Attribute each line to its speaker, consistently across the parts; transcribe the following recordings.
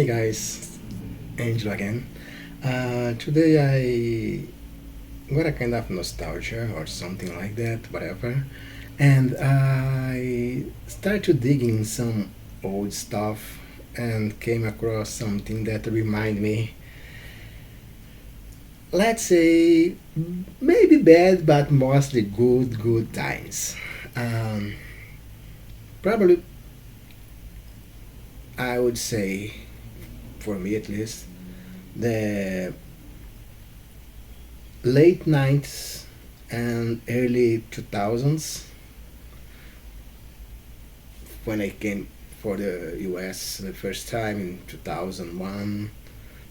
Speaker 1: Hey guys, Angelo again. Today I got a kind of nostalgia or something like that, whatever, and I started to dig in some old stuff and came across something that remind me, let's say, maybe bad but mostly good times. Um, Probably I would say, for me at least, the late 90s and early 2000s when I came for the US the first time in 2001,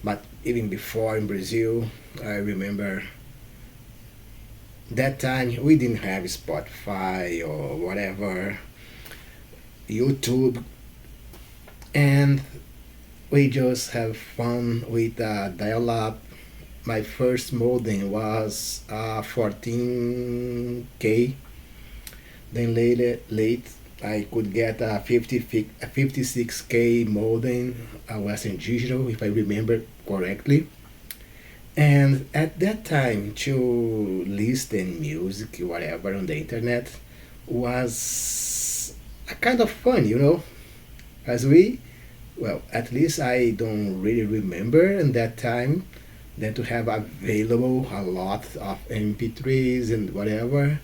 Speaker 1: but even before in Brazil. I remember that time we didn't have Spotify or whatever, YouTube, and we just have fun with dial up. My first modem was 14K. Then late I could get a 56K modem, a Western Digital, if I remember correctly. And at that time, to listen music, whatever, on the internet was a kind of fun, as well, at least I don't really remember in that time than to have available a lot of MP3s and whatever.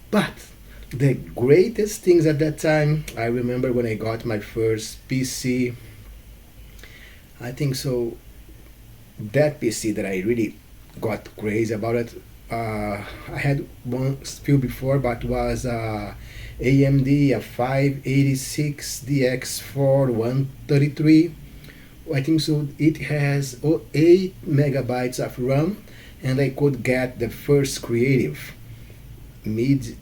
Speaker 1: But the greatest things at that time, I remember when I got my first PC. I think so. That PC that I really got crazy about it. I had one few before, but was AMD a 586 DX4 133. I think so. It has 8 megabytes of RAM, and I could get the first creative mid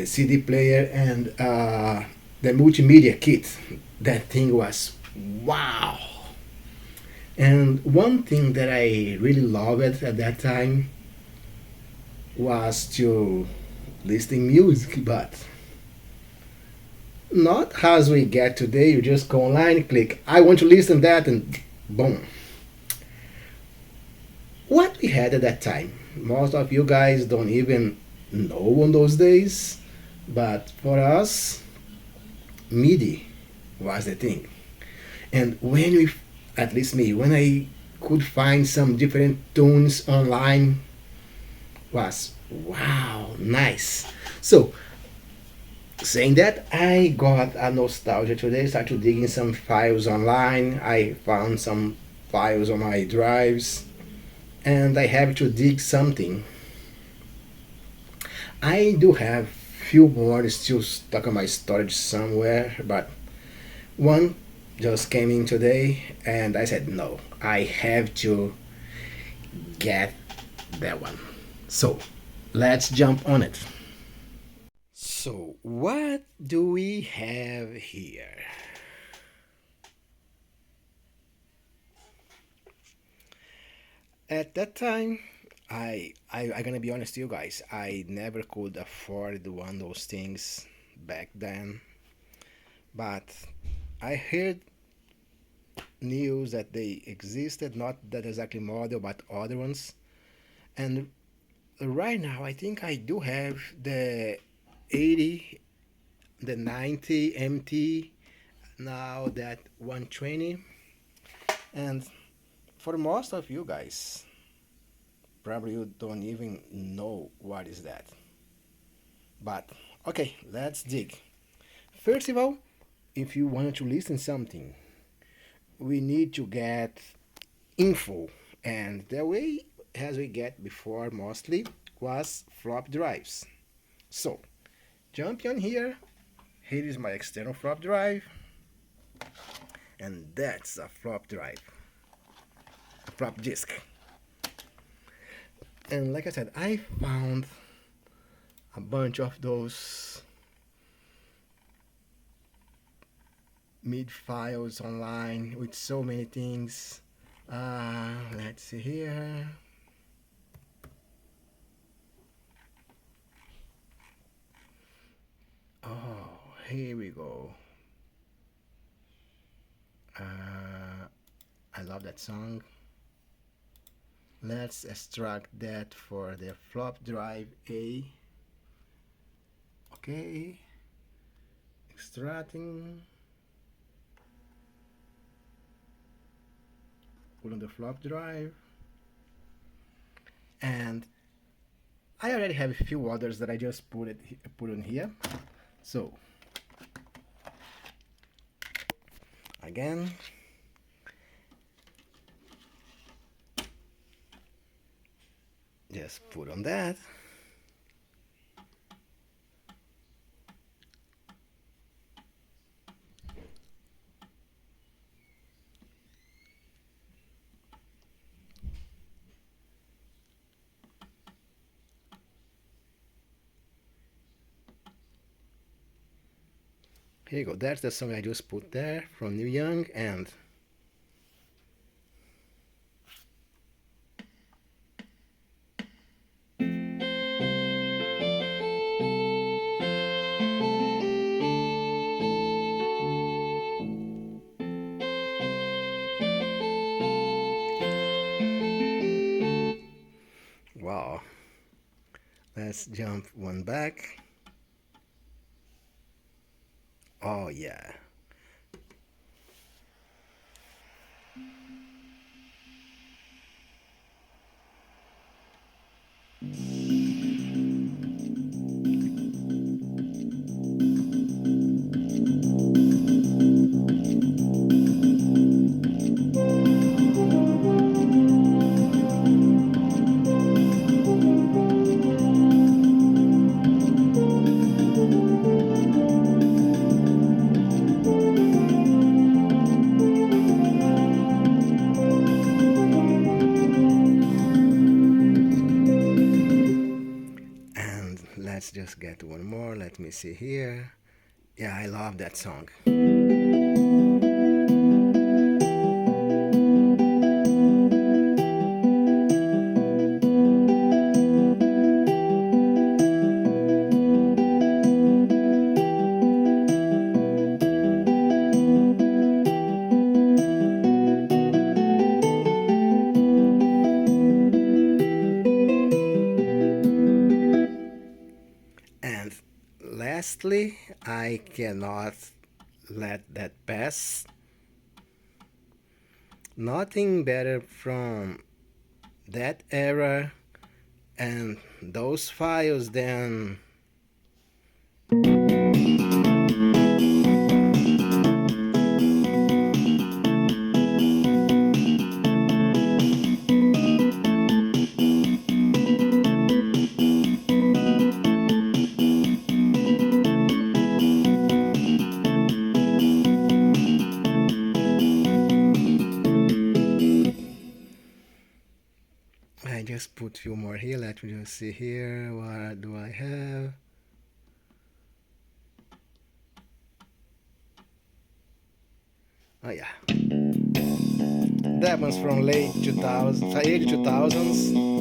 Speaker 1: CD player and the multimedia kit. That thing was wow. And one thing that I really loved at that time was to listening music, but not as we get today. You just go online, click, I want to listen that, and boom. What we had at that time, most of you guys don't even know on those days, but for us, Midi was the thing. And when we, at least me, when I could find some different tunes online, was wow, nice. So, saying that, I got a nostalgia today. Started digging some files online. I found some files on my drives, and I have to dig something. I do have few more still stuck on my storage somewhere, but one just came in today, and I said no. I have to get that one. So let's jump on it. So, what do we have here? At that time, I gonna be honest to you guys. I never could afford one of those things back then, but I heard news that they existed, not that exactly model, but other ones. And right now, I think I do have the 80, the 90 MT, now that 120, and for most of you guys, probably you don't even know what is that. But okay, let's dig. First of all, if you wanted to listen something, we need to get info, and the way as we get before mostly was flop drives. So jump on here. Here is my external flop drive, and that's a flop drive, a flop disk. And like I said, I found a bunch of those mid files online with so many things. Let's see here. Oh, here we go. Uh, I love that song. Let's extract that for the flop drive A. Okay, extracting. Put on the flop drive. And I already have a few others that I just put on here. So again, just put on that. Here you go. That's the song I just put there from Neil Young. And wow, let's jump one back. Oh yeah. And let's just get one more. Let me see here. Yeah, I love that song. And lastly, I cannot let that pass. Nothing better from that era and those files than I just put a few more here. Let me just see here. What do I have? Oh yeah, that one's from late 2000s, early 2000s.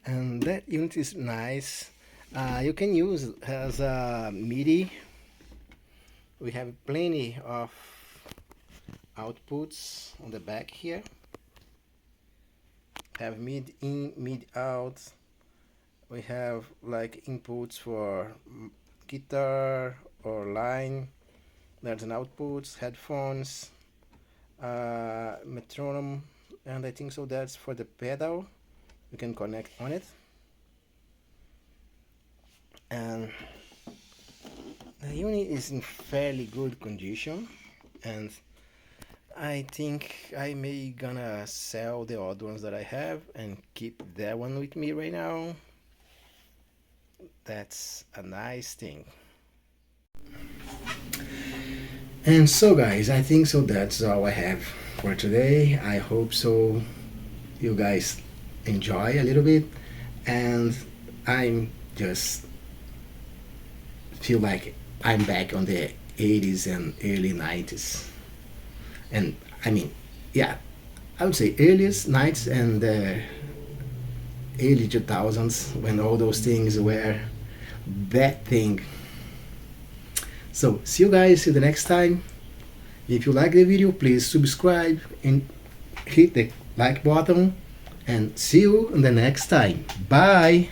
Speaker 1: And that unit is nice. You can use as a Midi. We have plenty of outputs on the back here. Have mid in, mid out. We have like inputs for guitar or line. There's an outputs, headphones, metronome, and I think so that's for the pedal. You can connect on it. And the unit is in fairly good condition, and I think I may gonna sell the other ones that I have and keep that one with me right now. That's a nice thing. And so guys, I think so that's all I have for today. I hope so you guys enjoy a little bit, and I'm just feel like I'm back on the 80s and early 90s. And I mean, yeah, I would say earliest 90s and early 2000s, when all those things were that thing. So see you guys, see you the next time. If you like the video, please subscribe and hit the like button, and see you in the next time. Bye.